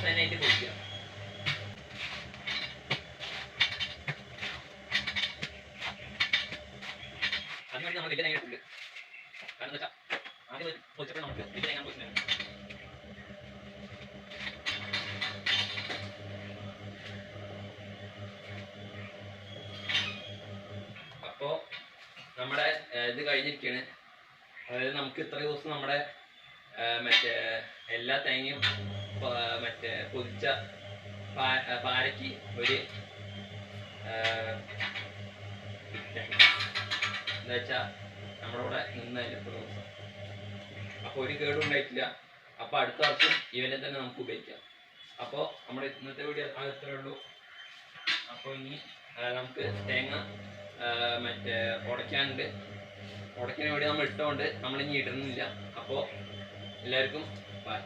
അവസാനമായിട്ട് പൊടിക്കുക. അതിനുവേണ്ടി നമ്മൾ വലിയ തേങ്ങ ഇട്ടില്ല. കാരണം എന്താ വെച്ചാൽ ആദ്യം പൊടിച്ചപ്പോൾ നമുക്ക് വലിയ തേങ്ങ പൊടിച്ചിട്ടുണ്ട്. അപ്പോൾ നമ്മുടെ ഇത് കഴിഞ്ഞിരിക്കുകയാണ്. അതായത് നമുക്ക് ഇത്ര ദിവസം നമ്മുടെ മറ്റേ എല്ലാ തേങ്ങയും മറ്റേ പൊതിച്ച പാരയ്ക്ക് ഒരു എന്താ വെച്ചാൽ നമ്മുടെ കൂടെ നിന്നതിന് ഇത്ര ദിവസം. അപ്പോൾ ഒരു കേടും ഉണ്ടായിട്ടില്ല. അപ്പോൾ അടുത്ത വർഷം ഇവനെ തന്നെ നമുക്ക് ഉപയോഗിക്കാം. അപ്പോൾ നമ്മുടെ ഇന്നത്തെ വീഡിയോ അത്രേ ഉള്ളൂ. അപ്പോൾ ഇനി നമുക്ക് തേങ്ങ മറ്റേ ഉടയ്ക്കാനുണ്ട്. ഉടയ്ക്കാൻ വേണ്ടി നമ്മൾ ഇട്ടുകൊണ്ട് നമ്മളിനി ഇടുന്നില്ല. അപ്പോൾ എല്ലാവർക്കും ബൈ.